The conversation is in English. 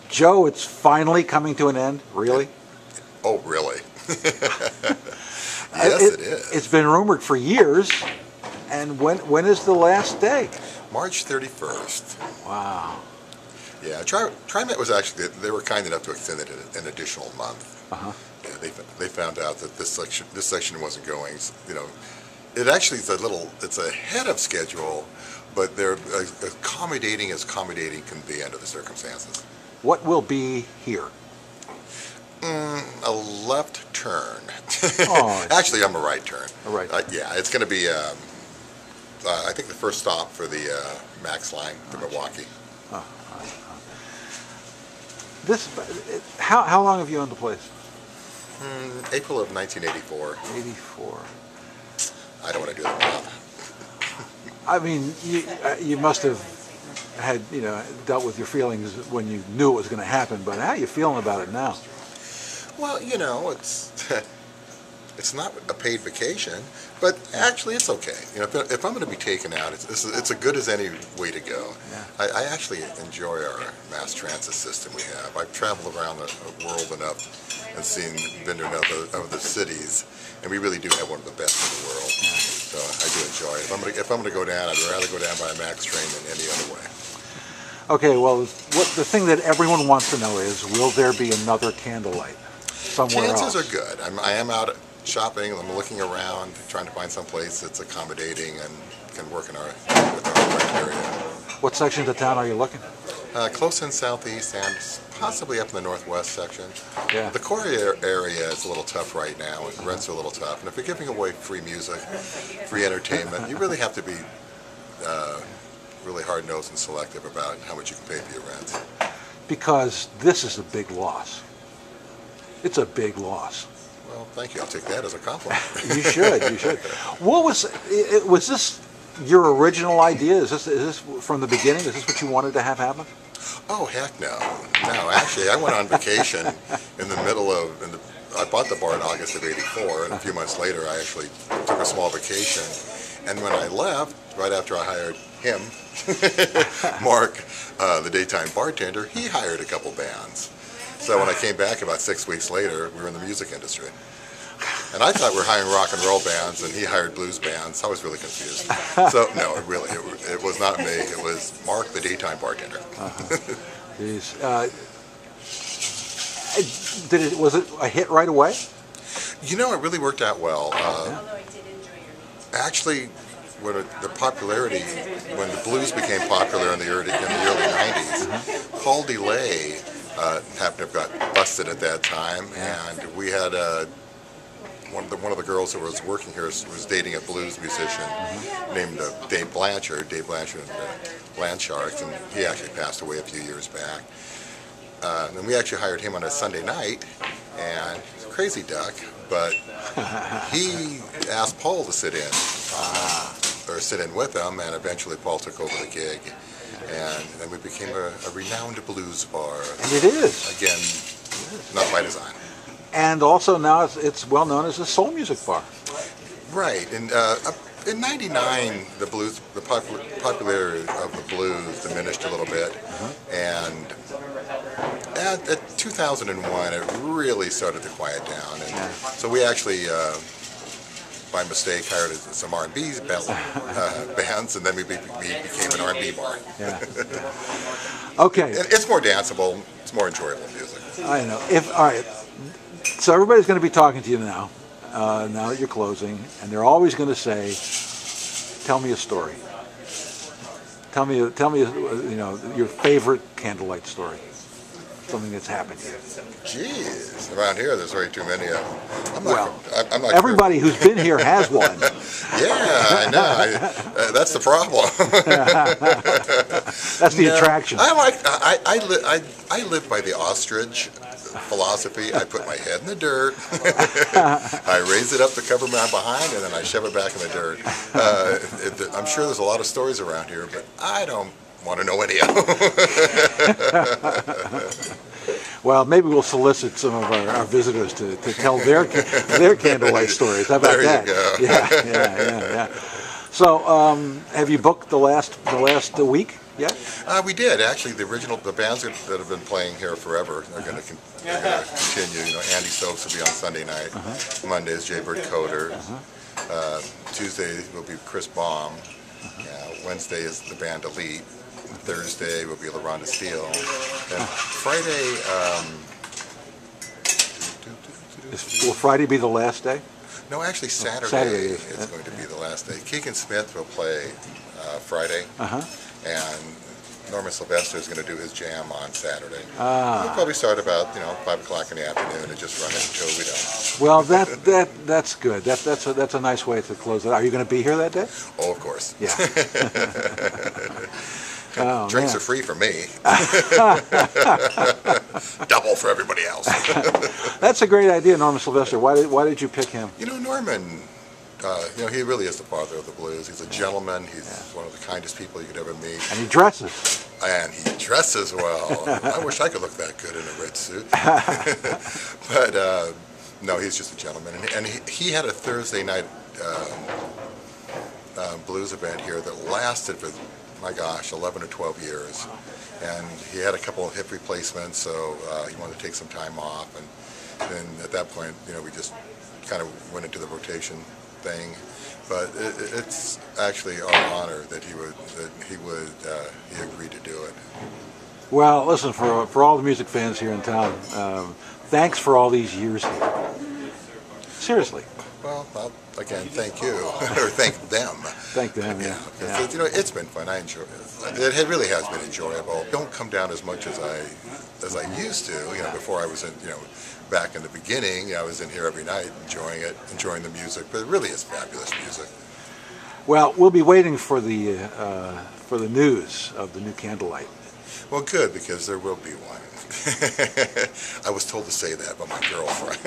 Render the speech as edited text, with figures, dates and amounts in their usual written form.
Joe, it's finally coming to an end, really? Oh, really? Yes, it is. It's been rumored for years. And when is the last day? March 31st. Wow. Yeah, TriMet was actually, they were kind enough to extend it an additional month. Uh-huh. Yeah, they found out that this section wasn't going. You know, it actually is it's ahead of schedule, but they're accommodating as accommodating can be under the circumstances. What will be here? A left turn. Oh, Actually, I'm a right turn. A right. Yeah, it's going to be, I think, the first stop for the Max line to Milwaukee. How long have you owned the place? April of 1984. 84. I don't want to do that math. I mean, you must have had, dealt with your feelings when you knew it was going to happen, but how are you feeling about it now? Well, it's not a paid vacation, but actually it's okay. If I'm going to be taken out, it's as good as any way to go. Yeah. I actually enjoy our mass transit system we have. I've traveled around the world enough and been to enough other cities, and we really do have one of the best in the world. Yeah. So I do enjoy it. If I'm going to go down, I'd rather go down by a Max train than any other way. Okay, well, the thing that everyone wants to know is, will there be another Candlelight somewhere Chances else? are good. I am out shopping. I'm looking around, trying to find some place that's accommodating and can work with our criteria. What sections of town are you looking? Close in southeast and possibly up in the northwest section. Yeah. The core area is a little tough right now, and rents are a little tough. And if you're giving away free music, free entertainment, you really have to be really hard-nosed and selective about how much you can pay for your rent. Because this is a big loss. It's a big loss. Well, thank you. I'll take that as a compliment. You should. You should. What was this your original idea? Is this from the beginning? Is this what you wanted to have happen? Oh, heck no. No, actually, I went on vacation in the middle of, I bought the bar in August of '84, and a few months later I actually took a small vacation. And when I left, right after I hired him, Mark, the daytime bartender, he hired a couple bands. So when I came back about 6 weeks later, we were in the music industry. And I thought we were hiring rock and roll bands, and he hired blues bands. I was really confused. So, no, it was not me. It was Mark, the daytime bartender. Jeez. Was it a hit right away? It really worked out well. Actually, when the blues became popular in the early 90s, Paul DeLay happened to have got busted at that time, and we had one of the girls who was working here was dating a blues musician named Dave Blanchard and Blanchards, and he actually passed away a few years back. And we actually hired him on a Sunday night, and he's a crazy duck, but he asked Paul to sit in with him, and eventually Paul took over the gig. And then we became a renowned blues bar. And it is. Again, not by design. And also now it's well known as a soul music bar. Right. And in '99, the popularity of the blues diminished a little bit. And at 2001, it really started to quiet down. And so we actually, by mistake, hired some R&B bands, and then we became an R&B bar. Yeah. Okay. It's more danceable. It's more enjoyable music. I know. All right. So everybody's going to be talking to you now that you're closing, and they're always going to say, "Tell me a story. Tell me, your favorite Candlelight story, something that's happened to you." Jeez, around here there's very too many of them. I'm not everybody who's been here has one. Yeah, I know. That's the problem. That's the attraction. I live by the ostrich philosophy. I put my head in the dirt, I raise it up to cover my behind, and then I shove it back in the dirt. I'm sure there's a lot of stories around here, but I don't want to know any of them. Well, maybe we'll solicit some of our visitors to tell their Candlelight stories. How about that? There you go. Yeah. So, have you booked the last week? yet? We did actually. The bands that have been playing here forever are going to continue. You know, Andy Stokes will be on Sunday night. Monday is Jaybird Coder. Tuesday will be Chris Baum. Wednesday is the band Elite. Thursday will be LaRonda Steele. And Friday. Will Friday be the last day? No, actually Saturday is going to be the last day. Keegan Smith will play Friday, and Norman Sylvester is going to do his jam on Saturday. We'll probably start about 5 o'clock in the afternoon and just run it until we don't. Well, that's good. That's a nice way to close it. Are you going to be here that day? Oh, of course. Yeah. Oh, drinks are free for me. Double for everybody else. That's a great idea, Norman Sylvester. Why did you pick him? You know, Norman, he really is the father of the blues. He's a gentleman. He's one of the kindest people you could ever meet. And he dresses. And he dresses well. I wish I could look that good in a red suit. But no, he's just a gentleman. And he had a Thursday night blues event here that lasted for, my gosh, 11 or 12 years. And he had a couple of hip replacements, so he wanted to take some time off. And then at that point, we just kind of went into the rotation thing. But it's actually our honor that he agreed to do it. Well, listen, for all the music fans here in town, thanks for all these years here. Seriously. Well, again, thank you, or thank them. Thank them, yeah. It's been fun. I enjoy it. It really has been enjoyable. Don't come down as much as I used to. Before I was in, back in the beginning, I was in here every night, enjoying the music. But it really is fabulous music. Well, we'll be waiting for the news of the new Candlelight. Well, good, because there will be one. I was told to say that by my girlfriend.